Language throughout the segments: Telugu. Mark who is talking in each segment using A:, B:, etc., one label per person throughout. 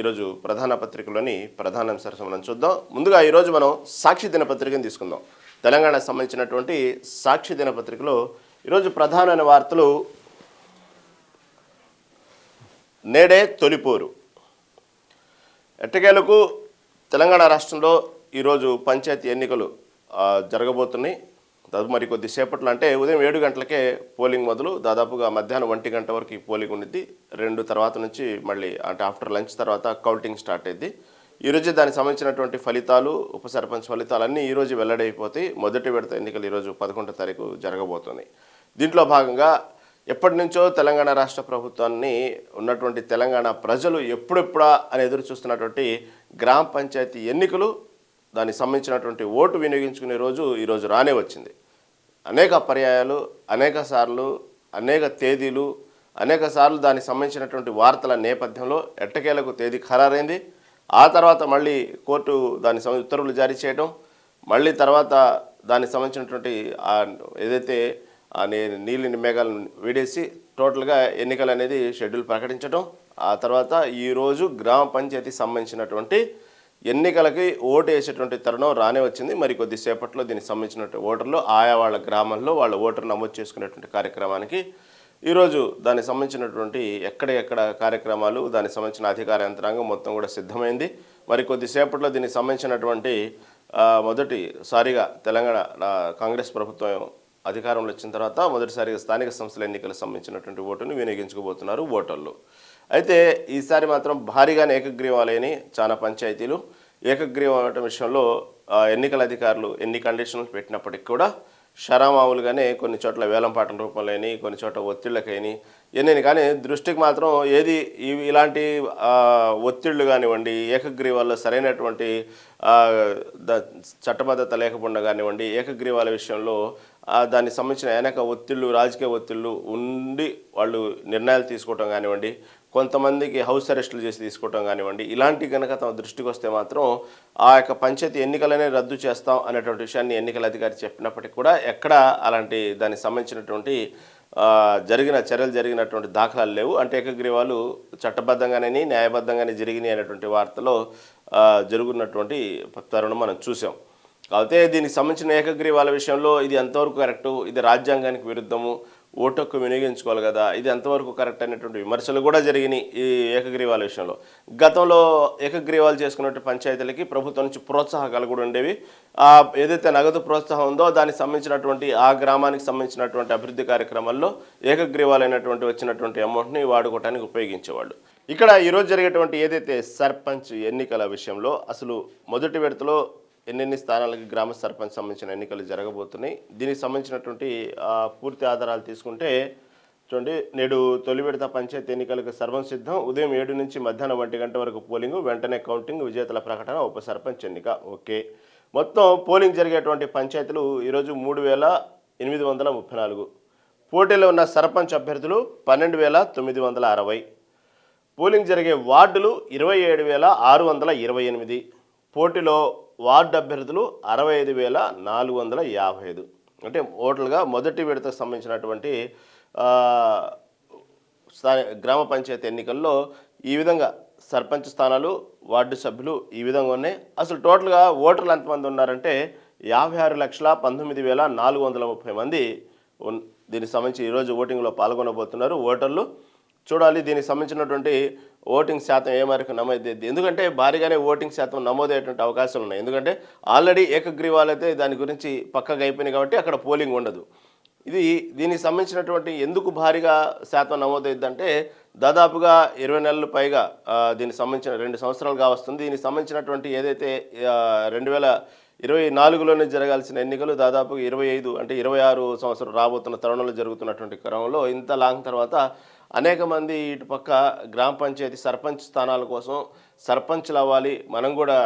A: ఈరోజు ప్రధాన పత్రికలోని ప్రధాన అంశాలు మనం చూద్దాం. ముందుగా ఈరోజు మనం సాక్షి దినపత్రికను తీసుకుందాం. తెలంగాణకు సంబంధించినటువంటి సాక్షి దినపత్రికలో ఈరోజు ప్రధానమైన వార్తలు, నేడే తొలిపోరు. ఎట్టకేలకు తెలంగాణ రాష్ట్రంలో ఈరోజు పంచాయతీ ఎన్నికలు జరగబోతున్నాయి. మరి కొద్దిసేపట్లో అంటే ఉదయం 7 గంటలకే పోలింగ్ మొదలు, దాదాపుగా మధ్యాహ్నం 1 గంట వరకు ఈ పోలింగ్ ఉండిద్ది. 2 తర్వాత నుంచి మళ్ళీ అంటే ఆఫ్టర్ లంచ్ తర్వాత కౌంటింగ్ స్టార్ట్ అయింది. ఈరోజు దానికి సంబంధించినటువంటి ఫలితాలు, ఉప సర్పంచ్ ఫలితాలు అన్నీ ఈరోజు వెల్లడైపోతాయి. మొదటి విడత ఎన్నికలు ఈరోజు 11వ తారీఖు జరగబోతున్నాయి. దీంట్లో భాగంగా ఎప్పటి నుంచో తెలంగాణ రాష్ట్ర ప్రభుత్వాన్ని ఉన్నటువంటి తెలంగాణ ప్రజలు ఎప్పుడెప్పుడా అని ఎదురు చూస్తున్నటువంటి గ్రామ పంచాయతీ ఎన్నికలు, దానికి సంబంధించినటువంటి ఓటు వినియోగించుకునే రోజు ఈరోజు రానే వచ్చింది. అనేక పర్యాయాలు, అనేక సార్లు, అనేక తేదీలు, అనేక సార్లు దానికి సంబంధించినటువంటి వార్తల నేపథ్యంలో ఎట్టకేలకు తేదీ ఖరారైంది. ఆ తర్వాత మళ్ళీ కోర్టు దానికి ఉత్తర్వులు జారీ చేయడం, మళ్ళీ తర్వాత దానికి సంబంధించినటువంటి ఏదైతే నీలిని మేఘాలను వీడేసి టోటల్గా ఎన్నికలు అనేది షెడ్యూల్ ప్రకటించడం, ఆ తర్వాత ఈరోజు గ్రామ పంచాయతీకి సంబంధించినటువంటి ఎన్నికలకి ఓటు వేసేటువంటి తరుణం రానే వచ్చింది. మరి కొద్దిసేపట్లో దీనికి సంబంధించినటువంటి ఓటర్లు ఆయా వాళ్ళ గ్రామాల్లో వాళ్ళ ఓటర్ నమోదు చేసుకునేటువంటి కార్యక్రమానికి ఈరోజు దానికి సంబంధించినటువంటి ఎక్కడ కార్యక్రమాలు, దానికి సంబంధించిన అధికార యంత్రాంగం మొత్తం కూడా సిద్ధమైంది. మరి కొద్దిసేపట్లో దీనికి సంబంధించినటువంటి మొదటిసారిగా తెలంగాణ కాంగ్రెస్ ప్రభుత్వం అధికారంలో వచ్చిన తర్వాత మొదటిసారిగా స్థానిక సంస్థల ఎన్నికలకు సంబంధించినటువంటి ఓటును వినియోగించుకోబోతున్నారు ఓటర్లు. అయితే ఈసారి మాత్రం భారీగానే ఏకగ్రీవాలయని చాలా పంచాయతీలు ఏకగ్రీవం విషయంలో ఎన్నికల అధికారులు ఎన్ని కండిషన్లు పెట్టినప్పటికీ కూడా షరామావులుగానే కొన్ని చోట్ల వేలంపాటల రూపంలో అయినా, కొన్ని చోట్ల ఒత్తిళ్ళకైనా ఎన్ని, కానీ దృష్టికి మాత్రం ఏది ఇలాంటి ఒత్తిళ్లు కానివ్వండి, ఏకగ్రీవాల్లో సరైనటువంటి చట్టబద్ధత లేకపోవడం కానివ్వండి, ఏకగ్రీవాల విషయంలో దానికి సంబంధించిన అనేక ఒత్తిళ్ళు, రాజకీయ ఒత్తిళ్ళు ఉండి వాళ్ళు నిర్ణయాలు తీసుకోవటం కానివ్వండి, కొంతమందికి హౌస్ అరెస్టులు చేసి తీసుకోవటం కానివ్వండి, ఇలాంటి కనుక తమ దృష్టికి వస్తే మాత్రం ఆ యొక్క పంచాయతీ ఎన్నికలనే రద్దు చేస్తాం అనేటువంటి విషయాన్ని ఎన్నికల అధికారి చెప్పినప్పటికీ కూడా ఎక్కడ అలాంటి దానికి సంబంధించినటువంటి చర్యలు జరిగినటువంటి దాఖలాలు లేవు. అంటే ఏకగ్రీవాలు చట్టబద్ధంగానే న్యాయబద్ధంగానే జరిగినాయి అనేటువంటి వార్తలో జరుగుతున్నటువంటి తరుణం మనం చూసాం. కాకపోతే దీనికి సంబంధించిన ఏకగ్రీవాల విషయంలో ఇది ఎంతవరకు కరెక్టు, ఇది రాజ్యాంగానికి విరుద్ధము, ఓటు హక్కు వినియోగించుకోవాలి కదా, ఇది ఎంతవరకు కరెక్ట్ అనేటువంటి విమర్శలు కూడా జరిగినాయి ఈ ఏకగ్రీవాల విషయంలో. గతంలో ఏకగ్రీవాలు చేసుకున్నటువంటి పంచాయతీలకి ప్రభుత్వం నుంచి ప్రోత్సాహకాలు కూడా ఉండేవి. ఏదైతే నగదు ప్రోత్సాహం ఉందో దానికి సంబంధించినటువంటి ఆ గ్రామానికి సంబంధించినటువంటి అభివృద్ధి కార్యక్రమాల్లో ఏకగ్రీవాలైనటువంటి వచ్చినటువంటి అమౌంట్ని వాడుకోవడానికి ఉపయోగించేవాళ్ళు. ఇక్కడ ఈరోజు జరిగేటువంటి ఏదైతే సర్పంచ్ ఎన్నికల విషయంలో అసలు మొదటి విడతలో ఎన్నెన్ని స్థానాలకి గ్రామ సర్పంచ్ సంబంధించిన ఎన్నికలు జరగబోతున్నాయి, దీనికి సంబంధించినటువంటి పూర్తి ఆధారాలు తీసుకుంటే చూడండి. నేడు తొలి విడత పంచాయతీ ఎన్నికలకు సర్వం సిద్ధం. ఉదయం 7 నుంచి మధ్యాహ్నం 1 గంట వరకు పోలింగు, వెంటనే కౌంటింగ్, విజేతల ప్రకటన, ఉప సర్పంచ్ ఎన్నిక. ఓకే, మొత్తం పోలింగ్ జరిగేటువంటి పంచాయతీలు ఈరోజు 3834. పోటీలో ఉన్న సర్పంచ్ అభ్యర్థులు 12960. పోలింగ్ జరిగే వార్డులు 27628. పోటీలో వార్డు అభ్యర్థులు 65455. అంటే ఓటర్లుగా మొదటి విడతకు సంబంధించినటువంటి గ్రామ పంచాయతీ ఎన్నికల్లో ఈ విధంగా సర్పంచ్ స్థానాలు, వార్డు సభ్యులు ఈ విధంగా ఉన్నాయి. అసలు టోటల్గా ఓటర్లు ఎంతమంది ఉన్నారంటే 56,19,430 మంది దీనికి సంబంధించి ఈరోజు ఓటింగ్లో పాల్గొనబోతున్నారు ఓటర్లు. చూడాలి దీనికి సంబంధించినటువంటి ఓటింగ్ శాతం ఏ మేరకు నమోదైంది. ఎందుకంటే భారీగానే ఓటింగ్ శాతం నమోదయ్యేటువంటి అవకాశాలు ఉన్నాయి. ఎందుకంటే ఆల్రెడీ ఏకగ్రీవాలు అయితే దాని గురించి పక్కగా అయిపోయినాయి కాబట్టి అక్కడ పోలింగ్ ఉండదు. దీనికి సంబంధించినటువంటి ఎందుకు భారీగా శాతం నమోదైందంటే దాదాపుగా 20 నెలలు పైగా దీనికి సంబంధించిన 2 సంవత్సరాలుగా వస్తుంది. దీనికి సంబంధించినటువంటి ఏదైతే 2024లోనే జరగాల్సిన ఎన్నికలు దాదాపు 25 అంటే 26 సంవత్సరం రాబోతున్న తరుణంలో జరుగుతున్నటువంటి క్రమంలో ఇంత లాంగ్ తర్వాత అనేక మంది ఇటుపక్క గ్రామ పంచాయతీ సర్పంచ్ స్థానాల కోసం సర్పంచ్లు అవ్వాలి, మనం కూడా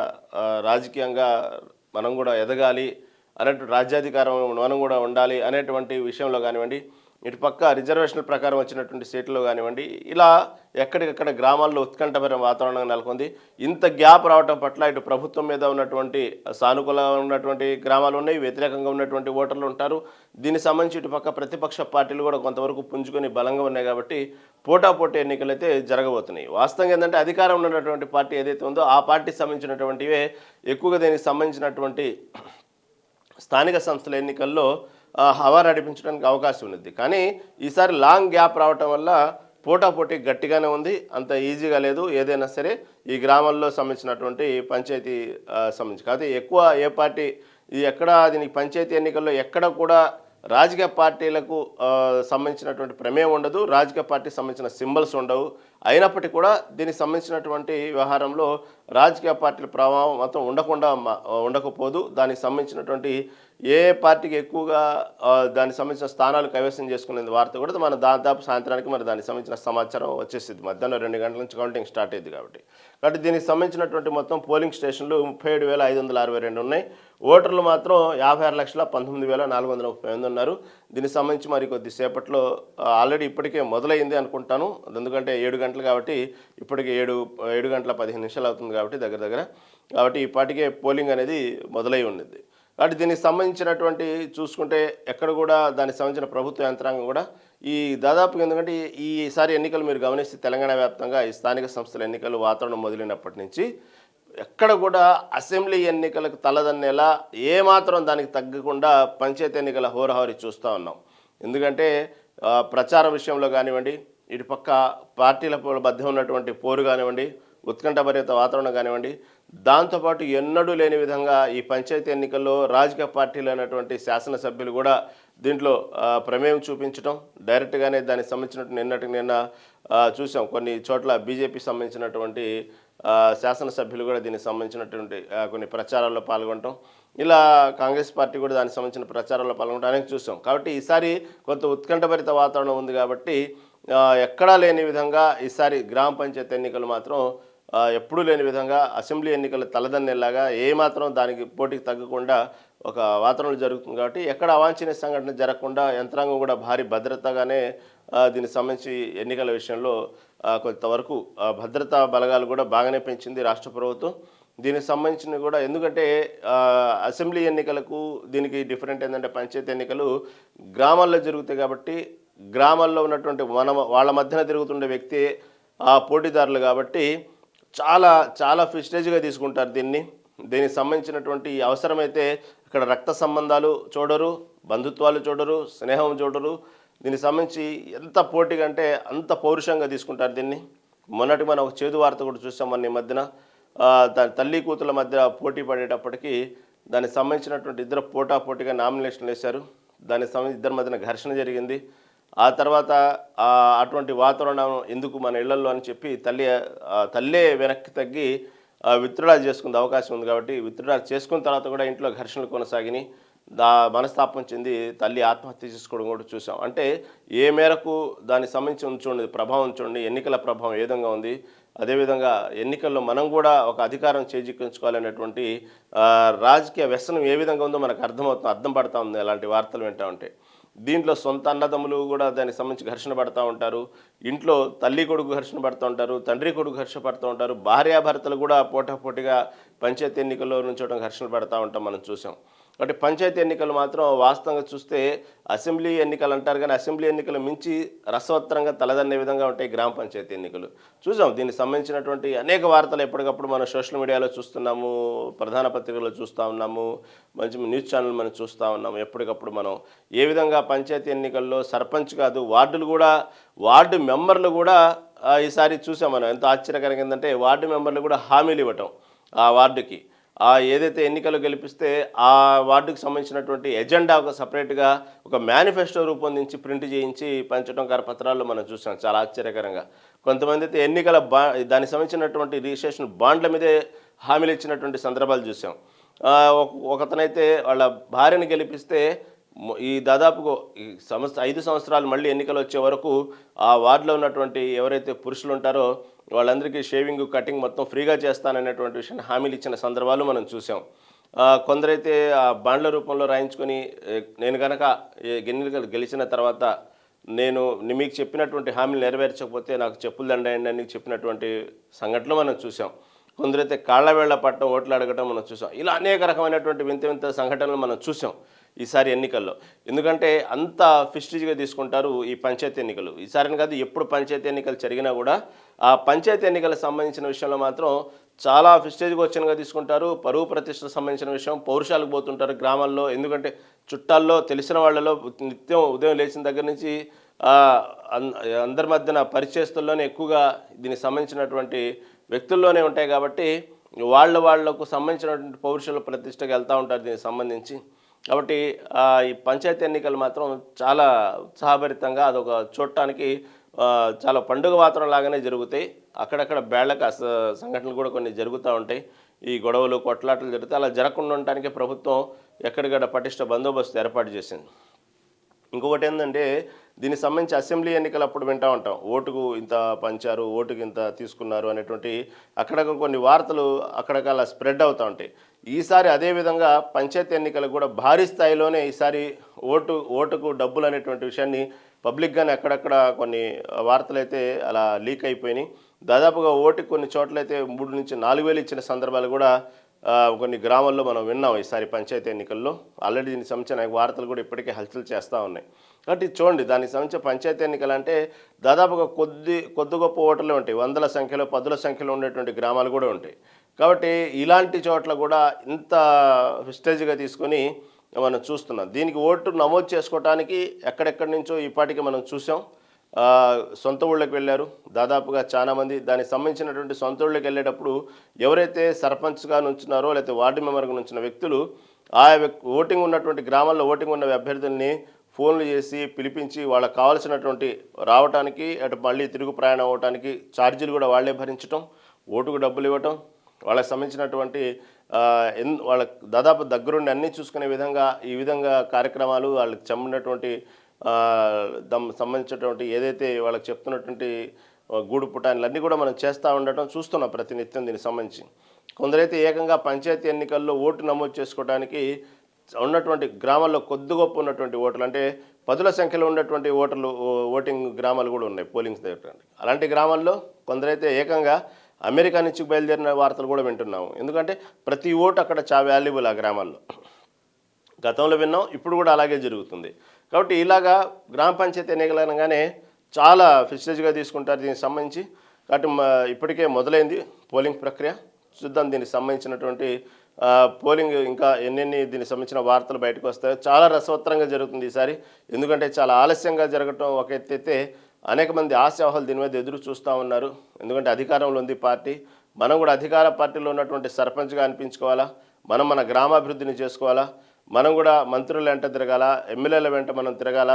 A: రాజకీయంగా మనం కూడా ఎదగాలి అనేటువంటి రాజ్యాధికారం మనం కూడా ఉండాలి అనేటువంటి విషయంలో కానివ్వండి, ఇటు పక్క రిజర్వేషన్ల ప్రకారం వచ్చినటువంటి సీట్లు కానివ్వండి, ఇలా ఎక్కడికక్కడ గ్రామాల్లో ఉత్కంఠభరిత వాతావరణం నెలకొంది. ఇంత గ్యాప్ రావటం పట్ల ఇటు ప్రభుత్వం మీద ఉన్నటువంటి సానుకూలంగా ఉన్నటువంటి గ్రామాలు ఉన్నాయి, వ్యతిరేకంగా ఉన్నటువంటి ఓటర్లు ఉంటారు. దీనికి సంబంధించి ఇటు పక్క ప్రతిపక్ష పార్టీలు కూడా కొంతవరకు పుంజుకొని బలంగా ఉన్నాయి కాబట్టి పోటాపోటీ ఎన్నికలు అయితే జరగబోతున్నాయి. వాస్తవంగా ఏంటంటే అధికారంలో ఉన్నటువంటి పార్టీ ఏదైతే ఉందో ఆ పార్టీకి సంబంధించినటువంటివే ఎక్కువగా దీనికి సంబంధించినటువంటి స్థానిక సంస్థల ఎన్నికల్లో హవా నడిపించడానికి అవకాశం ఉంది. కానీ ఈసారి లాంగ్ గ్యాప్ రావటం వల్ల పోటాపోటీ గట్టిగానే ఉంది, అంత ఈజీగా లేదు. ఏదైనా సరే ఈ గ్రామాల్లో సంబంధించినటువంటి పంచాయతీ సంబంధించి కాదు ఎక్కువ ఏ పార్టీ ఇది ఎక్కడ దీనికి పంచాయతీ ఎన్నికల్లో ఎక్కడ కూడా రాజకీయ పార్టీలకు సంబంధించినటువంటి ప్రమేయం ఉండదు, రాజకీయ పార్టీకి సంబంధించిన సింబల్స్ ఉండవు. అయినప్పటికీ కూడా దీనికి సంబంధించినటువంటి వ్యవహారంలో రాజకీయ పార్టీల ప్రభావం మొత్తం ఉండకపోదు. దానికి సంబంధించినటువంటి ఏ పార్టీకి ఎక్కువగా దానికి సంబంధించిన స్థానాలు కైవసం చేసుకునే వార్త కూడా మన దాదాపు సాయంత్రానికి మరి దానికి సంబంధించిన సమాచారం వచ్చేసింది. మధ్యాహ్నం 2 గంటల నుంచి కౌంటింగ్ స్టార్ట్ అయింది కాబట్టి దీనికి సంబంధించినటువంటి మొత్తం పోలింగ్ స్టేషన్లు 37,562 ఉన్నాయి. ఓటర్లు మాత్రం 56,19,438 ఉన్నారు. దీనికి సంబంధించి మరి కొద్దిసేపట్లో ఆల్రెడీ ఇప్పటికే మొదలైంది అనుకుంటాను. ఎందుకంటే 7 గంటలు కాబట్టి ఇప్పటికే 7 గంటల 15 నిమిషాలు అవుతుంది కాబట్టి దగ్గర కాబట్టి ఈపాటికే పోలింగ్ అనేది మొదలై ఉన్నది. కాబట్టి దీనికి సంబంధించినటువంటి చూసుకుంటే ఎక్కడ కూడా దానికి సంబంధించిన ప్రభుత్వ యంత్రాంగం కూడా ఈ దాదాపుగా ఎందుకంటే ఈసారి ఎన్నికలు మీరు గమనిస్తే తెలంగాణ వ్యాప్తంగా ఈ స్థానిక సంస్థల ఎన్నికలు వాతావరణం మొదలైనప్పటి నుంచి ఎక్కడ కూడా అసెంబ్లీ ఎన్నికలకు తలదన్నేలా ఏమాత్రం దానికి తగ్గకుండా పంచాయతీ ఎన్నికల హోరాహోరీ చూస్తూ ఉన్నాం. ఎందుకంటే ప్రచారం విషయంలో కానివ్వండి, ఇటుపక్క పార్టీల మధ్య ఉన్నటువంటి పోరు కానివ్వండి, ఉత్కంఠభరిత వాతావరణం కానివ్వండి, దాంతోపాటు ఎన్నడూ లేని విధంగా ఈ పంచాయతీ ఎన్నికల్లో రాజకీయ పార్టీలు అయినటువంటి శాసనసభ్యులు కూడా దీంట్లో ప్రమేయం చూపించడం డైరెక్ట్గానే దానికి సంబంధించినట్టు నిన్న చూసాం. కొన్ని చోట్ల బీజేపీ సంబంధించినటువంటి శాసనసభ్యులు కూడా దీనికి సంబంధించినటువంటి కొన్ని ప్రచారాల్లో పాల్గొనడం, ఇలా కాంగ్రెస్ పార్టీ కూడా దానికి సంబంధించిన ప్రచారాల్లో పాల్గొనడం అనేది చూసాం. కాబట్టి ఈసారి కొంత ఉత్కంఠభరిత వాతావరణం ఉంది కాబట్టి ఎక్కడా లేని విధంగా ఈసారి గ్రామ పంచాయతీ ఎన్నికలు మాత్రం ఎప్పుడూ లేని విధంగా అసెంబ్లీ ఎన్నికల తలదన్నేలాగా ఏమాత్రం దానికి పోటీకి తగ్గకుండా ఒక వాతావరణం జరుగుతుంది. కాబట్టి ఎక్కడ అవాంఛనీయ సంఘటన జరగకుండా యంత్రాంగం కూడా భారీ భద్రతగానే దీనికి సంబంధించి ఎన్నికల విషయంలో కొంతవరకు భద్రతా బలగాలు కూడా బాగానే పెంచింది రాష్ట్ర ప్రభుత్వం. దీనికి సంబంధించిన కూడా ఎందుకంటే అసెంబ్లీ ఎన్నికలకు దీనికి డిఫరెంట్ ఏంటంటే పంచాయతీ ఎన్నికలు గ్రామాల్లో జరుగుతాయి కాబట్టి గ్రామాల్లో ఉన్నటువంటి వాళ్ళ మధ్యన తిరుగుతుండే వ్యక్తి పోటీదారులు కాబట్టి చాలా చాలా ప్రెస్టేజ్గా తీసుకుంటారు దీనికి సంబంధించినటువంటి అవసరమైతే ఇక్కడ రక్త సంబంధాలు చూడరు, బంధుత్వాలు చూడరు, స్నేహం చూడరు. దీనికి సంబంధించి ఎంత పోటీగా అంటే అంత పౌరుషంగా తీసుకుంటారు దీన్ని. మొన్నటి మనం ఒక చేదు వార్త కూడా చూసాం మన ఈ మధ్యన. తల్లి కూతుల మధ్య పోటీ పడేటప్పటికీ దానికి సంబంధించినటువంటి ఇద్దరు పోటాపోటీగా నామినేషన్లు వేశారు. దానికి సంబంధించి ఇద్దరి మధ్యన ఘర్షణ జరిగింది. ఆ తర్వాత అటువంటి వాతావరణం ఎందుకు మన ఇళ్లలో అని చెప్పి తల్లే వెనక్కి తగ్గి విత్డ్రా చేసుకునే అవకాశం ఉంది. కాబట్టి విత్డ్రా చేసుకున్న తర్వాత కూడా ఇంట్లో ఘర్షణలు కొనసాగినాయి. మనస్తాపం చెంది తల్లి ఆత్మహత్య చేసుకోవడం కూడా చూసాం. అంటే ఏ మేరకు దానికి సంబంధించి చూడండి ప్రభావం చూడండి, ఎన్నికల ప్రభావం ఏ విధంగా ఉంది. అదేవిధంగా ఎన్నికల్లో మనం కూడా ఒక అధికారం చేజిక్కించుకోవాలనేటువంటి రాజకీయ వ్యసనం ఏ విధంగా ఉందో మనకు అర్థం పడుతూ ఉంది అలాంటి వార్తలు వింటూ ఉంటే. దీంట్లో సొంత అన్నదమ్ములు కూడా దానికి సంబంధించి ఘర్షణ పడుతూ ఉంటారు, ఇంట్లో తల్లి కొడుకు ఘర్షణ పడుతూ ఉంటారు, తండ్రి కొడుకు ఘర్షణ పడుతూ ఉంటారు, భార్యాభర్తలు కూడా పోటాపోటీగా పంచాయతీ ఎన్నికల్లో నుంచోవడం ఘర్షణ పడుతూ ఉంటాం మనం చూసాం. కాబట్టి పంచాయతీ ఎన్నికలు మాత్రం వాస్తవంగా చూస్తే అసెంబ్లీ ఎన్నికలు అంటారు కానీ అసెంబ్లీ ఎన్నికలు మించి రసవత్తరంగా తలదన్నే విధంగా ఉంటాయి గ్రామ పంచాయతీ ఎన్నికలు. చూసాం దీనికి సంబంధించినటువంటి అనేక వార్తలు ఎప్పటికప్పుడు మనం సోషల్ మీడియాలో చూస్తున్నాము, ప్రధాన పత్రికల్లో చూస్తూ ఉన్నాము, మంచి న్యూస్ ఛానల్ మనం చూస్తూ ఉన్నాము. ఎప్పటికప్పుడు మనం ఏ విధంగా పంచాయతీ ఎన్నికల్లో సర్పంచ్ కాదు వార్డు మెంబర్లు కూడా ఈసారి చూసాం మనం. ఎంత ఆశ్చర్యకరంగా ఏంటంటే వార్డు మెంబర్లు కూడా హామీలు ఇవ్వటం ఆ వార్డుకి ఏదైతే ఎన్నికలు గెలిపిస్తే ఆ వార్డుకు సంబంధించినటువంటి ఎజెండా ఒక సపరేట్గా ఒక మేనిఫెస్టో రూపొందించి ప్రింట్ చేయించి పంచడం కరపత్రాల్లో మనం చూసాం. చాలా ఆశ్చర్యకరంగా కొంతమంది అయితే ఎన్నికల దానికి సంబంధించినటువంటి రిజిస్ట్రేషన్ బాండ్ల మీదే హామీలు ఇచ్చినటువంటి సందర్భాలు చూసాం. ఒకతనైతే వాళ్ళ భార్యను గెలిపిస్తే ఈ దాదాపుగా 5 సంవత్సరాలు మళ్ళీ ఎన్నికలు వచ్చే వరకు ఆ వార్డులో ఉన్నటువంటి ఎవరైతే పురుషులు ఉంటారో వాళ్ళందరికీ షేవింగ్ కటింగ్ మొత్తం ఫ్రీగా చేస్తాననేటువంటి విషయాన్ని హామీలు ఇచ్చిన సందర్భాలు మనం చూసాం. కొందరైతే ఆ బాండ్ల రూపంలో రాయించుకొని నేను కనుక ఎన్నికలు గెలిచిన తర్వాత నేను మీకు చెప్పినటువంటి హామీలు నెరవేర్చకపోతే నాకు చెప్పులు దండయండి అని చెప్పినటువంటి సంఘటనలు మనం చూసాం. కొందరైతే కాళ్ళ వేళ్ల పట్టం ఓట్లు అడగటం మనం చూసాం. ఇలా అనేక రకమైనటువంటి వింత వింత సంఘటనలు మనం చూసాం ఈసారి ఎన్నికల్లో. ఎందుకంటే అంత ఫిస్టిజ్గా తీసుకుంటారు ఈ పంచాయతీ ఎన్నికలు. ఈసారిని కాదు, ఎప్పుడు పంచాయతీ ఎన్నికలు జరిగినా కూడా ఆ పంచాయతీ ఎన్నికలకు సంబంధించిన విషయంలో మాత్రం చాలా ఫిస్టేజ్గా వచ్చినగా తీసుకుంటారు. పరువు ప్రతిష్టకు సంబంధించిన విషయం, పౌరుషాలకు పోతుంటారు గ్రామాల్లో. ఎందుకంటే చుట్టాల్లో, తెలిసిన వాళ్ళలో నిత్యం ఉదయం లేచిన దగ్గర నుంచి అందరి మధ్యన పరిచయస్తుల్లోనే ఎక్కువగా దీనికి సంబంధించినటువంటి వ్యక్తుల్లోనే ఉంటాయి కాబట్టి వాళ్లకు సంబంధించినటువంటి పౌరుషుల ప్రతిష్టకు వెళ్తూ ఉంటారు దీనికి సంబంధించి. కాబట్టి ఈ పంచాయతీ ఎన్నికలు మాత్రం చాలా ఉత్సాహభరితంగా అదొక చూడటానికి చాలా పండుగ వాతావరణం లాగానే జరుగుతాయి. అక్కడక్కడ బేళ్లకు సంఘటనలు కూడా కొన్ని జరుగుతూ ఉంటాయి. ఈ గొడవలు, కొట్లాటలు జరుగుతాయి. అలా జరగకుండా ఉండటానికి ప్రభుత్వం ఎక్కడికక్కడ పటిష్ట బందోబస్తు ఏర్పాటు చేసింది. ఇంకొకటి ఏంటంటే, దీనికి సంబంధించి అసెంబ్లీ ఎన్నికలు అప్పుడు వింటూ ఉంటాం, ఓటుకు ఇంత పంచారు, ఓటుకు ఇంత తీసుకున్నారు అనేటువంటి అక్కడక్కడ కొన్ని వార్తలు అక్కడక్కడ స్ప్రెడ్ అవుతూ ఉంటాయి. ఈసారి అదేవిధంగా పంచాయతీ ఎన్నికలకు కూడా భారీ స్థాయిలోనే ఈసారి ఓటుకు డబ్బులు అనేటువంటి విషయాన్ని పబ్లిక్గానే అక్కడక్కడ కొన్ని వార్తలు అయితే అలా లీక్ అయిపోయినాయి. దాదాపుగా ఓటుకు కొన్ని చోట్లయితే 3 నుంచి 4,000 ఇచ్చిన సందర్భాలు కూడా కొన్ని గ్రామాల్లో మనం విన్నాం ఈసారి పంచాయతీ ఎన్నికల్లో. ఆల్రెడీ దీనికి సంబంధించిన వార్తలు కూడా ఇప్పటికే హల్చల్ చేస్తూ ఉన్నాయి. కాబట్టి చూడండి, దానికి సంబంధించిన పంచాయతీ ఎన్నికలు అంటే దాదాపుగా కొద్ది గొప్ప ఓటర్లే ఉంటాయి. వందల సంఖ్యలో, పదుల సంఖ్యలో ఉండేటువంటి గ్రామాలు కూడా ఉంటాయి. కాబట్టి ఇలాంటి చోట్ల కూడా ఇంత విస్టేజ్గా తీసుకొని మనం చూస్తున్నాం. దీనికి ఓటు నమోదు చేసుకోవడానికి ఎక్కడెక్కడి నుంచో ఈపాటికి మనం చూసాం. సొంత ఊళ్ళకి వెళ్ళారు దాదాపుగా చాలామంది. దానికి సంబంధించినటువంటి సొంత ఊళ్ళకి వెళ్ళేటప్పుడు ఎవరైతే సర్పంచ్గా నుంచున్నారో లేకపోతే వార్డు మెంబర్గా నుంచిన వ్యక్తులు ఓటింగ్ ఉన్నటువంటి గ్రామాల్లో ఓటింగ్ ఉన్న అభ్యర్థుల్ని ఫోన్లు చేసి పిలిపించి వాళ్ళకి కావాల్సినటువంటి రావడానికి, అటు మళ్ళీ తిరుగు ప్రయాణం అవ్వడానికి ఛార్జీలు కూడా వాళ్ళే భరించటం, ఓటుకు డబ్బులు ఇవ్వటం, వాళ్ళకి సంబంధించినటువంటి వాళ్ళకి దాదాపు దగ్గరుండి అన్నీ చూసుకునే విధంగా ఈ విధంగా కార్యక్రమాలు, వాళ్ళకి చెందినటువంటి సంబంధించినటువంటి ఏదైతే వాళ్ళకి చెప్తున్నటువంటి గూడు పుటాన్లన్నీ కూడా మనం చేస్తూ ఉండటం చూస్తున్నాం ప్రతినిత్యం దీనికి సంబంధించి. కొందరైతే ఏకంగా పంచాయతీ ఎన్నికల్లో ఓటు నమోదు చేసుకోవడానికి ఉన్నటువంటి గ్రామాల్లో కొద్ది గొప్ప ఉన్నటువంటి ఓటర్లు, అంటే పదుల సంఖ్యలో ఉన్నటువంటి ఓటింగ్ గ్రామాలు కూడా ఉన్నాయి పోలింగ్స్ దగ్గర. అలాంటి గ్రామాల్లో కొందరైతే ఏకంగా అమెరికా నుంచి బయలుదేరిన వార్తలు కూడా వింటున్నాము. ఎందుకంటే ప్రతి ఓటు అక్కడ వాల్యుబుల్ ఆ గ్రామాల్లో. గతంలో విన్నాం, ఇప్పుడు కూడా అలాగే జరుగుతుంది. కాబట్టి ఇలాగా గ్రామ పంచాయతీ ఎన్నికలు అనగానే చాలా ఫిస్టేజ్గా తీసుకుంటారు దీనికి సంబంధించి. కాబట్టి ఇప్పటికే మొదలైంది పోలింగ్ ప్రక్రియ. చూద్దాం దీనికి సంబంధించినటువంటి పోలింగ్ ఇంకా ఎన్నెన్ని దీనికి సంబంధించిన వార్తలు బయటకు వస్తాయో. చాలా రసవత్తరంగా జరుగుతుంది ఈసారి. ఎందుకంటే చాలా ఆలస్యంగా జరగటం ఒక ఎత్తైతే అనేక మంది ఆశావాహులు దీని మీద ఎదురు చూస్తూ ఉన్నారు. ఎందుకంటే అధికారంలో ఉంది పార్టీ, మనం కూడా అధికార పార్టీలో ఉన్నటువంటి సర్పంచ్గా అనిపించుకోవాలా, మనం మన గ్రామాభివృద్ధిని చేసుకోవాలా, మనం కూడా మంత్రుల వెంట తిరగాల, ఎమ్మెల్యేల వెంట మనం తిరగాల,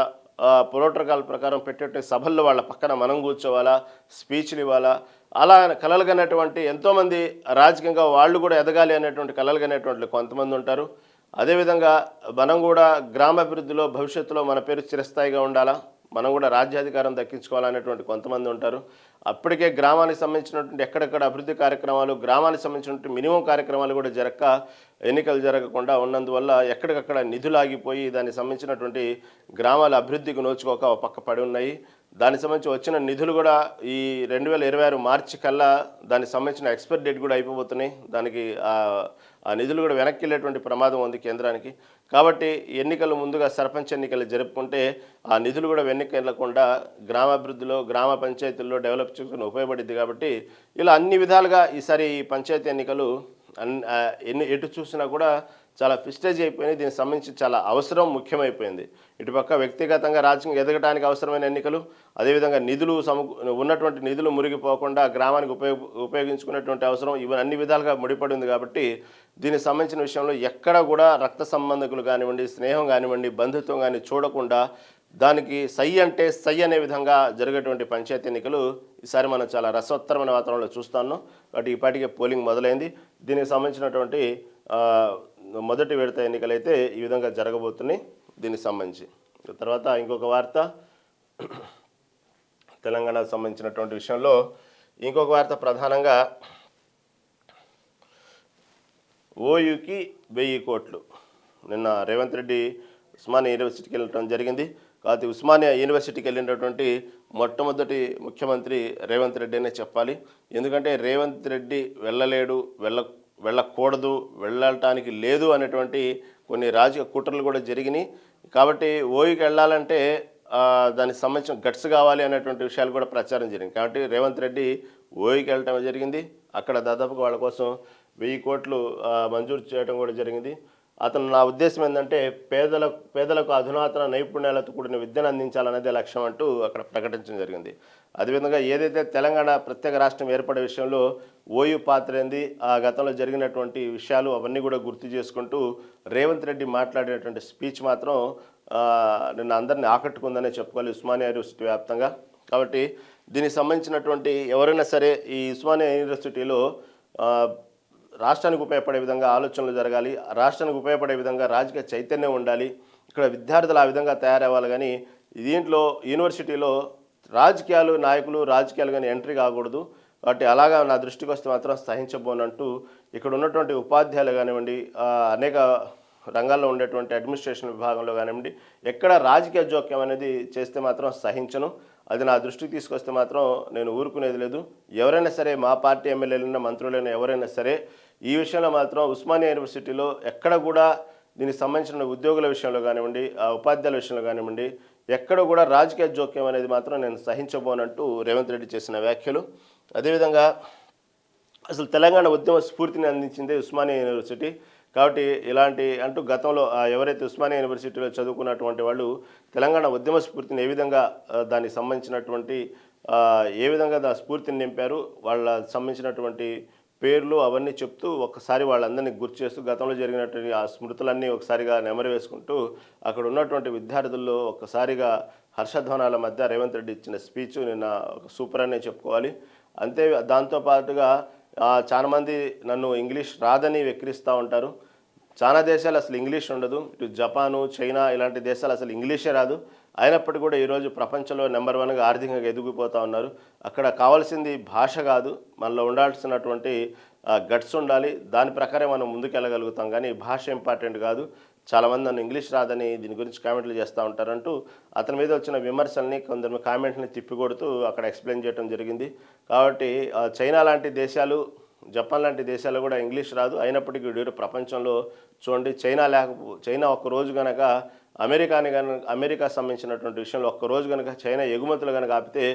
A: ప్రోటోకాల్ ప్రకారం పెట్టేటువంటి సభల్లో వాళ్ళ పక్కన మనం కూర్చోవాలా, స్పీచ్లు ఇవ్వాలా, అలా కలలుగనేటువంటి ఎంతోమంది రాజకీయంగా వాళ్ళు కూడా ఎదగాలి అనేటువంటి కలలుగనేటువంటి కొంతమంది ఉంటారు. అదేవిధంగా మనం కూడా గ్రామాభివృద్ధిలో భవిష్యత్తులో మన పేరు చిరస్థాయిగా ఉండాలా, మనం కూడా రాజ్యాధికారం దక్కించుకోవాలనేటువంటి కొంతమంది ఉంటారు. అప్పటికే గ్రామానికి సంబంధించినటువంటి ఎక్కడెక్కడ అభివృద్ధి కార్యక్రమాలు, గ్రామానికి సంబంధించినటువంటి మినిమం కార్యక్రమాలు కూడా ఎన్నికలు జరగకుండా ఉన్నందువల్ల ఎక్కడికక్కడ నిధులు ఆగిపోయి దానికి సంబంధించినటువంటి గ్రామాల అభివృద్ధికి నోచుకోక ఒక పక్క పడి ఉన్నాయి. దానికి సంబంధించి వచ్చిన నిధులు కూడా ఈ 2026 మార్చి కల్లా దానికి సంబంధించిన ఎక్స్పైరీ డేట్ కూడా అయిపోతున్నాయి. దానికి ఆ నిధులు కూడా వెనక్కి వెళ్ళేటువంటి ప్రమాదం ఉంది కేంద్రానికి. కాబట్టి ఎన్నికలు ముందుగా సర్పంచ్ ఎన్నికలు జరుపుకుంటే ఆ నిధులు కూడా వెనక్కి వెళ్ళకుండా గ్రామాభివృద్ధిలో, గ్రామ పంచాయతీల్లో డెవలప్ చేసుకుని ఉపయోగపడింది. కాబట్టి ఇలా అన్ని విధాలుగా ఈసారి ఈ పంచాయతీ ఎన్నికలు ఎటు చూసినా కూడా చాలా ఫిస్టేజ్ అయిపోయినాయి. దీనికి సంబంధించి చాలా అవసరం, ముఖ్యమైపోయింది. ఇటుపక్క వ్యక్తిగతంగా రాజకీయం ఎదగడానికి అవసరమైన ఎన్నికలు, అదేవిధంగా ఉన్నటువంటి నిధులు మురిగిపోకుండా గ్రామానికి ఉపయోగించుకునేటువంటి అవసరం, ఇవన్నీ అన్ని విధాలుగా ముడిపడి ఉంది. కాబట్టి దీనికి సంబంధించిన విషయంలో ఎక్కడ కూడా రక్త సంబంధికులు కానివ్వండి, స్నేహం కానివ్వండి, బంధుత్వం కానీ చూడకుండా దానికి సై అంటే సై అనే విధంగా జరిగేటువంటి పంచాయతీ ఎన్నికలు ఈసారి మనం చాలా రసవత్తరమైన వాతావరణంలో చూస్తున్నాం. కాబట్టి ఇప్పటికే పోలింగ్ మొదలైంది. దీనికి సంబంధించినటువంటి మొదటి విడత ఎన్నికలైతే ఈ విధంగా జరగబోతున్నాయి. దీనికి సంబంధించి తర్వాత ఇంకొక వార్త, తెలంగాణకు సంబంధించినటువంటి విషయంలో ఇంకొక వార్త ప్రధానంగా ఓయూకి 1000 కోట్లు. నిన్న రేవంత్ రెడ్డి ఉస్మానియా యూనివర్సిటీకి వెళ్ళటం జరిగింది. కాబట్టి ఉస్మానియా యూనివర్సిటీకి వెళ్ళినటువంటి మొట్టమొదటి ముఖ్యమంత్రి రేవంత్ రెడ్డి అనే చెప్పాలి. ఎందుకంటే రేవంత్ రెడ్డి వెళ్ళలేడు, వెళ్ళకూడదు, వెళ్ళటానికి లేదు అనేటువంటి కొన్ని రాజకీయ కుట్రలు కూడా జరిగినాయి. కాబట్టి ఓయూకి వెళ్ళాలంటే దానికి సంబంధించిన గట్స్ కావాలి అనేటువంటి విషయాలు కూడా ప్రచారం జరిగింది. కాబట్టి రేవంత్ రెడ్డి ఓయూకి వెళ్ళటం జరిగింది. అక్కడ దాదాపుగా వాళ్ళ కోసం 1000 కోట్లు మంజూరు చేయడం కూడా జరిగింది. అతను నా ఉద్దేశం ఏంటంటే పేదలకు అధునాతన నైపుణ్యాలతో కూడిన విద్యను అందించాలనేదే లక్ష్యం అంటూ అక్కడ ప్రకటించడం జరిగింది. అదేవిధంగా ఏదైతే తెలంగాణ ప్రత్యేక రాష్ట్రం ఏర్పడే విషయంలో ఓయూ పాత్ర ఏంది, ఆ గతంలో జరిగినటువంటి విషయాలు అవన్నీ కూడా గుర్తు చేసుకుంటూ రేవంత్ రెడ్డి మాట్లాడినటువంటి స్పీచ్ మాత్రం నిన్న అందరినీ ఆకట్టుకుందనే చెప్పుకోవాలి ఉస్మానియా యూనివర్సిటీ వ్యాప్తంగా. కాబట్టి దీనికి సంబంధించినటువంటి ఎవరైనా సరే ఈ ఉస్మానియా యూనివర్సిటీలో రాష్ట్రానికి ఉపయోగపడే విధంగా ఆలోచనలు జరగాలి, రాష్ట్రానికి ఉపయోగపడే విధంగా రాజకీయ చైతన్యం ఉండాలి, ఇక్కడ విద్యార్థులు ఆ విధంగా తయారవ్వాలి. కానీ దీంట్లో యూనివర్సిటీలో రాజకీయాలు కానీ ఎంట్రీ కాకూడదు. కాబట్టి అలాగా నా దృష్టికి వస్తే మాత్రం సహించబోనంటూ ఇక్కడ ఉన్నటువంటి ఉపాధ్యాయులు కానివ్వండి, అనేక రంగాల్లో ఉండేటువంటి అడ్మినిస్ట్రేషన్ విభాగంలో కానివ్వండి, ఎక్కడ రాజకీయ జోక్యం అనేది చేస్తే మాత్రం సహించను. అది నా దృష్టికి తీసుకొస్తే మాత్రం నేను ఊరుకునేది లేదు. ఎవరైనా సరే, మా పార్టీ ఎమ్మెల్యేలైనా మంత్రులైనా ఎవరైనా సరే ఈ విషయంలో మాత్రం ఉస్మానియా యూనివర్సిటీలో ఎక్కడ కూడా దీనికి సంబంధించిన ఉద్యోగుల విషయంలో కానివ్వండి, ఉపాధ్యాయుల విషయంలో కానివ్వండి, ఎక్కడ కూడా రాజకీయ జోక్యం అనేది మాత్రం నేను సహించబోనంటూ రేవంత్ రెడ్డి చేసిన వ్యాఖ్యలు. అదేవిధంగా అసలు తెలంగాణ ఉద్యమ స్ఫూర్తిని అందించింది ఉస్మానియా యూనివర్సిటీ. కాబట్టి ఇలాంటి అంటూ గతంలో ఎవరైతే ఉస్మానియా యూనివర్సిటీలో చదువుకున్నటువంటి వాళ్ళు తెలంగాణ ఉద్యమ స్ఫూర్తిని ఏ విధంగా దానికి సంబంధించినటువంటి ఏ విధంగా దా స్ఫూర్తిని నింపారు, వాళ్ళ సంబంధించినటువంటి పేర్లు అవన్నీ చెప్తూ ఒక్కసారి వాళ్ళందరినీ గుర్తు చేస్తూ గతంలో జరిగినటువంటి ఆ స్మృతులన్నీ ఒకసారిగా నెమరు వేసుకుంటూ అక్కడ ఉన్నటువంటి విద్యార్థుల్లో ఒక్కసారిగా హర్షధ్వానాల మధ్య రేవంత్ రెడ్డి ఇచ్చిన స్పీచ్ నిన్న ఒక సూపర్ అనే చెప్పుకోవాలి. అంతే దాంతోపాటుగా చాలామంది నన్ను ఇంగ్లీష్ రాదని వెక్కిరిస్తూ ఉంటారు. చాలా దేశాలు అసలు ఇంగ్లీష్ ఉండదు. ఇటు జపాను, చైనా ఇలాంటి దేశాలు అసలు ఇంగ్లీషే రాదు. అయినప్పటికీ కూడా ఈరోజు ప్రపంచంలో నెంబర్ 1గా ఆర్థికంగా ఎదిగిపోతూ ఉన్నారు. అక్కడ కావాల్సింది భాష కాదు, మనలో ఉండాల్సినటువంటి గట్స్ ఉండాలి. దాని ప్రకారం మనం ముందుకెళ్ళగలుగుతాం. కానీ భాష ఇంపార్టెంట్ కాదు. చాలామంది నన్ను ఇంగ్లీష్ రాదని దీని గురించి కామెంట్లు చేస్తూ ఉంటారంటూ అతని మీద వచ్చిన విమర్శల్ని కొందరు కామెంట్ని తిప్పికొడుతూ అక్కడ ఎక్స్ప్లెయిన్ చేయడం జరిగింది. కాబట్టి చైనా లాంటి దేశాలు, జపాన్ లాంటి దేశాలు కూడా ఇంగ్లీష్ రాదు. అయినప్పటికీ వీడు ప్రపంచంలో చూడండి, చైనా ఒక్కరోజు కనుక అమెరికా సంబంధించినటువంటి విషయంలో ఒక్కరోజు కనుక చైనా ఎగుమతులు కనుక ఆపితే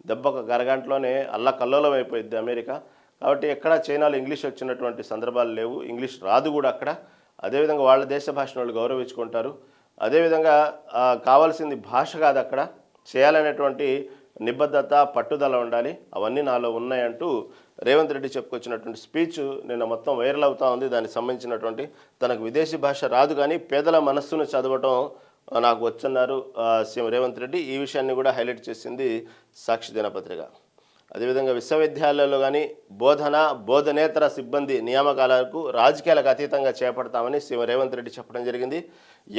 A: దెబ్బకు అరగంటలోనే అల్లకల్లోలం అయిపోయింది అమెరికా. కాబట్టి ఎక్కడ చైనాలో ఇంగ్లీష్ వచ్చినటువంటి సందర్భాలు లేవు. ఇంగ్లీష్ రాదు కూడా అక్కడ. అదేవిధంగా వాళ్ళ దేశ భాషను వాళ్ళు గౌరవించుకుంటారు. అదేవిధంగా కావాల్సింది భాష కాదు, అక్కడ చేయాలనేటువంటి నిబద్ధత, పట్టుదల ఉండాలి. అవన్నీ నాలో ఉన్నాయంటూ రేవంత్ రెడ్డి చెప్పుకొచ్చినటువంటి స్పీచ్ నిన్న మొత్తం వైరల్ అవుతూ ఉంది. దానికి సంబంధించినటువంటి తనకు విదేశీ భాష రాదు కానీ పేదల మనస్సును చదవటం నాకు వచ్చన్నారు సీఎం రేవంత్ రెడ్డి. ఈ విషయాన్ని కూడా హైలైట్ చేసింది సాక్షి దినపత్రిక. అదేవిధంగా విశ్వవిద్యాలయాల్లో కానీ బోధనేతర సిబ్బంది నియామకాలకు రాజకీయాలకు అతీతంగా చేపడతామని సీఎం రేవంత్ రెడ్డి చెప్పడం జరిగింది.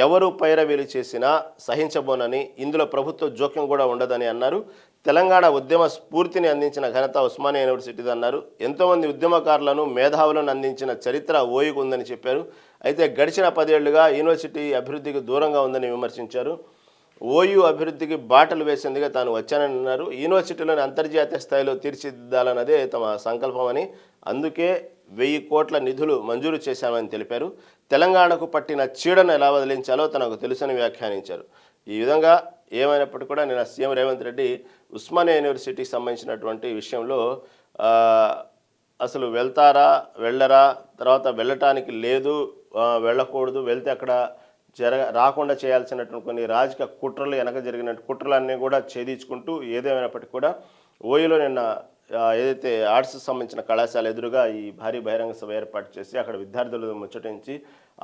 A: ఎవరు పైరవీలు చేసినా సహించబోనని, ఇందులో ప్రభుత్వ జోక్యం కూడా ఉండదని అన్నారు. తెలంగాణ ఉద్యమ స్ఫూర్తిని అందించిన ఘనత ఉస్మానియా యూనివర్సిటీది అన్నారు. ఎంతోమంది ఉద్యమకారులను, మేధావులను అందించిన చరిత్ర ఓయూకు ఉందని చెప్పారు. అయితే గడిచిన 10 ఏళ్లుగా యూనివర్సిటీ అభివృద్ధికి దూరంగా ఉందని విమర్శించారు. ఓయూ అభివృద్ధికి బాటలు వేసేందుగా తాను వచ్చానని అన్నారు. యూనివర్సిటీలోని అంతర్జాతీయ స్థాయిలో తీర్చిదిద్దాలన్నదే తమ సంకల్పమని, అందుకే 1000 కోట్ల నిధులు మంజూరు చేశామని తెలిపారు. తెలంగాణకు పట్టిన చీడను ఎలా వదిలించాలో తనకు తెలుసని వ్యాఖ్యానించారు. ఈ విధంగా ఏమైనప్పటికీ కూడా నేను సీఎం రేవంత్ రెడ్డి ఉస్మానియా యూనివర్సిటీకి సంబంధించినటువంటి విషయంలో అసలు వెళ్తారా, వెళ్ళరా, తర్వాత వెళ్ళటానికి లేదు, వెళ్ళకూడదు, వెళ్తే అక్కడ రాకుండా చేయాల్సినటువంటి కొన్ని రాజకీయ కుట్రలు, వెనక జరిగిన కుట్రలన్నీ కూడా ఛేదించుకుంటూ ఏదేమైనప్పటికీ కూడా ఓయూలో నిన్న ఏదైతే ఆర్ట్స్కి సంబంధించిన కళాశాల ఎదురుగా ఈ భారీ బహిరంగ సభ ఏర్పాటు చేసి అక్కడ విద్యార్థులు ముచ్చటించి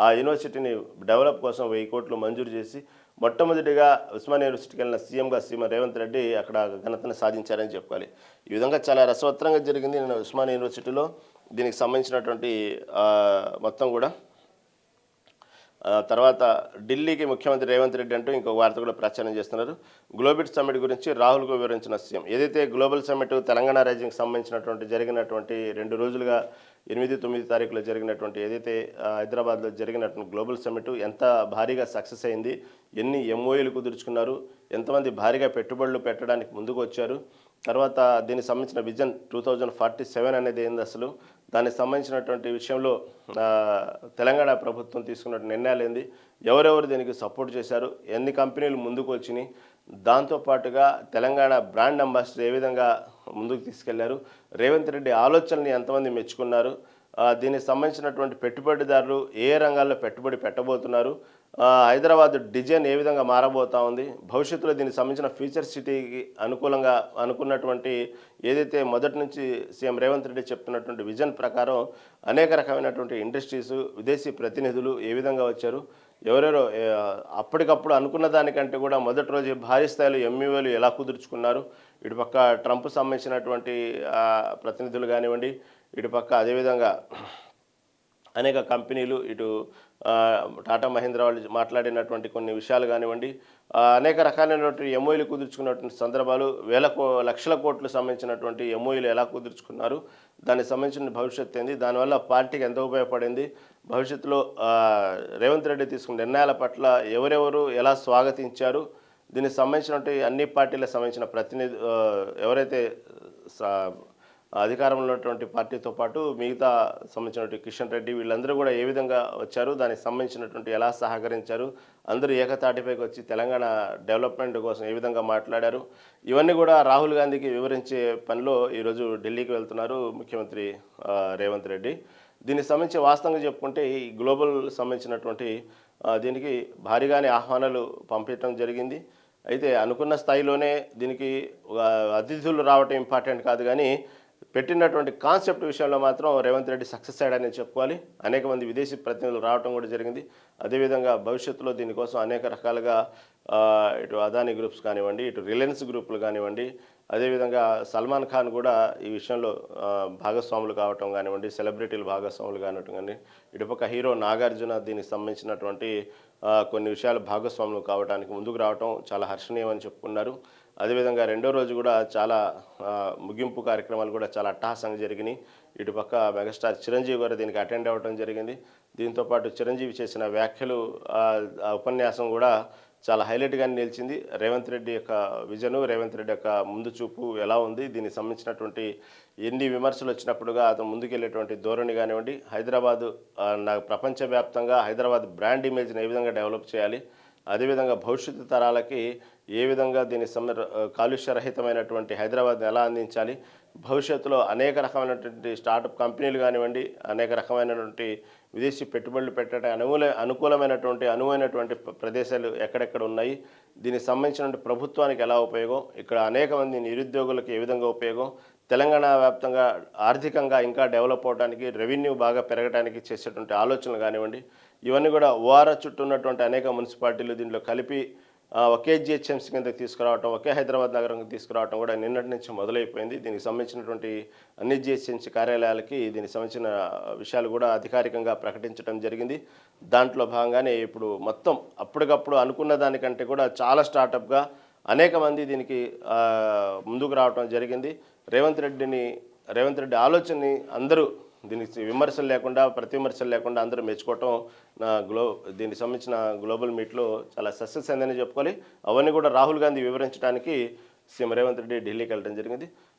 A: ఆ యూనివర్సిటీని డెవలప్ కోసం 1000 కోట్లు మంజూరు చేసి మొట్టమొదటిగా ఉస్మానియా యూనివర్సిటీకి వెళ్ళిన సీఎంగా సీఎం రేవంత్ రెడ్డి అక్కడ ఘనతను సాధించారని చెప్పుకోవాలి. ఈ విధంగా చాలా రసవత్తరంగా జరిగింది నేను ఉస్మానియా యూనివర్సిటీలో. దీనికి సంబంధించినటువంటి మొత్తం కూడా తర్వాత ఢిల్లీకి ముఖ్యమంత్రి రేవంత్ రెడ్డి అంటూ ఇంకొక వార్త కూడా ప్రచారం చేస్తున్నారు. గ్లోబిట్ సమ్మిట్ గురించి రాహుల్కు వివరించిన సీఎం. ఏదైతే గ్లోబల్ సమ్మిట్ తెలంగాణ రైజింగ్కి సంబంధించినటువంటి జరిగినటువంటి 2 రోజులుగా 8, 9 తారీఖులో జరిగినటువంటి ఏదైతే హైదరాబాద్లో జరిగినటువంటి గ్లోబల్ సమ్మిట్ ఎంత భారీగా సక్సెస్ అయింది, ఎన్ని ఎంఓయూలు కుదుర్చుకున్నారు, ఎంతమంది భారీగా పెట్టుబడులు పెట్టడానికి ముందుకు వచ్చారు, తర్వాత దీనికి సంబంధించిన విజన్ 2047 అనేది ఏంది అసలు, దానికి సంబంధించినటువంటి విషయంలో తెలంగాణ ప్రభుత్వం తీసుకున్న నిర్ణయాలు ఏంది, ఎవరెవరు దీనికి సపోర్ట్ చేశారు, ఎన్ని కంపెనీలు ముందుకు వచ్చినాయి, దాంతోపాటుగా తెలంగాణ బ్రాండ్ అంబాసిడర్ ఏ విధంగా ముందుకు తీసుకెళ్లారు, రేవంత్ రెడ్డి ఆలోచనని ఎంతమంది మెచ్చుకున్నారు, దీనికి సంబంధించినటువంటి పెట్టుబడిదారులు ఏ రంగాల్లో పెట్టుబడి పెట్టబోతున్నారు, హైదరాబాద్ డిజైన్ ఏ విధంగా మారబోతా ఉంది, భవిష్యత్తులో దీనికి సంబంధించిన ఫ్యూచర్ సిటీకి అనుకూలంగా అనుకున్నటువంటి ఏదైతే మొదటి నుంచి సీఎం రేవంత్ రెడ్డి చెప్తున్నటువంటి విజన్ ప్రకారం అనేక రకమైనటువంటి ఇండస్ట్రీస్, విదేశీ ప్రతినిధులు ఏ విధంగా వచ్చారు, ఎవరెవరో అప్పటికప్పుడు అనుకున్న దానికంటే కూడా మొదటి రోజు భారీ స్థాయిలో ఎంఈఓలు ఎలా కుదుర్చుకున్నారు, ఇటుపక్క ట్రంప్ సంబంధించినటువంటి ప్రతినిధులు కానివ్వండి, ఇటుపక్క అదేవిధంగా అనేక కంపెనీలు, ఇటు టాటా మహీంద్రా వాళ్ళు మాట్లాడినటువంటి కొన్ని విషయాలు కానివ్వండి, అనేక రకాలైనటువంటి ఎంఓయూలు కుదుర్చుకున్నటువంటి సందర్భాలు, లక్షల కోట్లు సంబంధించినటువంటి ఎంఓయూలు ఎలా కుదుర్చుకున్నారు, దానికి సంబంధించిన భవిష్యత్తు ఏంది, దానివల్ల పార్టీకి ఎంత ఉపయోగపడింది, భవిష్యత్తులో రేవంత్ రెడ్డి తీసుకున్న నిర్ణయాల పట్ల ఎవరెవరు ఎలా స్వాగతించారు, దీనికి సంబంధించినటువంటి అన్ని పార్టీలకు సంబంధించిన ఎవరైతే అధికారంలో ఉన్నటువంటి పార్టీతో పాటు మిగతా సంబంధించినటువంటి కిషన్ రెడ్డి వీళ్ళందరూ కూడా ఏ విధంగా వచ్చారు, దానికి సంబంధించినటువంటి ఎలా సహకరించారు, అందరూ ఏకతాటిపైకి వచ్చి తెలంగాణ డెవలప్మెంట్ కోసం ఏ విధంగా మాట్లాడారు, ఇవన్నీ కూడా రాహుల్ గాంధీకి వివరించే పనిలో ఈరోజు ఢిల్లీకి వెళ్తున్నారు ముఖ్యమంత్రి రేవంత్ రెడ్డి. దీనికి సంబంధించి వాస్తవంగా చెప్పుకుంటే ఈ గ్లోబల్ సంబంధించినటువంటి దీనికి భారీగానే ఆహ్వానాలు పంపించడం జరిగింది. అయితే అనుకున్న స్థాయిలోనే దీనికి అతిథులు రావటం ఇంపార్టెంట్ కాదు, కానీ పెట్టినటువంటి కాన్సెప్ట్ విషయంలో మాత్రం రేవంత్ రెడ్డి సక్సెస్ అయ్యాడని చెప్పుకోవాలి. అనేక మంది విదేశీ ప్రతినిధులు రావడం కూడా జరిగింది. అదేవిధంగా భవిష్యత్తులో దీనికోసం అనేక రకాలుగా ఇటు అదానీ గ్రూప్స్ కానివ్వండి, ఇటు రిలయన్స్ గ్రూపులు కానివ్వండి, అదేవిధంగా సల్మాన్ ఖాన్ కూడా ఈ విషయంలో భాగస్వాములు కావటం కానివ్వండి, సెలబ్రిటీలు భాగస్వాములు కానివ్వటం కానీ, ఇటుపక్క హీరో నాగార్జున దీనికి సంబంధించినటువంటి కొన్ని విషయాలు భాగస్వాములు కావడానికి ముందుకు రావటం చాలా హర్షణీయమని చెప్పుకున్నారు. అదేవిధంగా రెండో రోజు కూడా చాలా ముగింపు కార్యక్రమాలు కూడా చాలా అట్టహాసంగా జరిగినాయి. ఇటుపక్క మెగాస్టార్ చిరంజీవి గారు దీనికి అటెండ్ అవ్వడం జరిగింది. దీంతోపాటు చిరంజీవి చేసిన వ్యాఖ్యలు, ఉపన్యాసం కూడా చాలా హైలైట్గా నిలిచింది. రేవంత్ రెడ్డి యొక్క విజను, రేవంత్ రెడ్డి యొక్క ముందు చూపు ఎలా ఉంది, దీనికి సంబంధించినటువంటి ఎన్ని విమర్శలు వచ్చినప్పుడుగా అతను ముందుకెళ్ళేటువంటి ధోరణి కానివ్వండి, హైదరాబాదు ప్రపంచవ్యాప్తంగా హైదరాబాద్ బ్రాండ్ ఇమేజ్ని ఏ విధంగా డెవలప్ చేయాలి, అదేవిధంగా భవిష్యత్తు తరాలకి ఏ విధంగా దీని కాలుష్యరహితమైనటువంటి హైదరాబాద్ని ఎలా అందించాలి, భవిష్యత్తులో అనేక రకమైనటువంటి స్టార్టప్ కంపెనీలు కానివ్వండి, అనేక రకమైనటువంటి విదేశీ పెట్టుబడులు పెట్టడానికి అనువైనటువంటి ప్రదేశాలు ఎక్కడెక్కడ ఉన్నాయి, దీనికి సంబంధించినటువంటి ప్రభుత్వానికి ఎలా ఉపయోగం, ఇక్కడ అనేక మంది నిరుద్యోగులకు ఏ విధంగా ఉపయోగం, తెలంగాణ వ్యాప్తంగా ఆర్థికంగా ఇంకా డెవలప్ అవడానికి, రెవెన్యూ బాగా పెరగడానికి చేసేటువంటి ఆలోచనలు కానివ్వండి, ఇవన్నీ కూడా ఓఆర్ఆర్ చుట్టూ ఉన్నటువంటి అనేక మున్సిపాలిటీలు దీంట్లో కలిపి ఒకే జిహెచ్ఎంసీ కిందకి తీసుకురావటం, ఒకే హైదరాబాద్ నగరంకి తీసుకురావటం కూడా నిన్నటి నుంచి మొదలైపోయింది. దీనికి సంబంధించినటువంటి అన్ని జిహెచ్ఎంసీ కార్యాలయాలకి దీనికి సంబంధించిన విషయాలు కూడా అధికారికంగా ప్రకటించడం జరిగింది. దాంట్లో భాగంగానే ఇప్పుడు మొత్తం అప్పటికప్పుడు అనుకున్న దానికంటే కూడా చాలా స్టార్టప్గా అనేక మంది దీనికి ముందుకు రావటం జరిగింది. రేవంత్ రెడ్డి ఆలోచనని అందరూ దీనికి విమర్శలు లేకుండా, ప్రతి విమర్శలు లేకుండా అందరూ మెచ్చుకోవటం దీనికి సంబంధించిన గ్లోబల్ మీట్లో చాలా సక్సెస్ అయిందని చెప్పుకోవాలి. అవన్నీ కూడా రాహుల్ గాంధీ వివరించడానికి సీఎం రేవంత్ రెడ్డి ఢిల్లీకి వెళ్ళడం జరిగింది.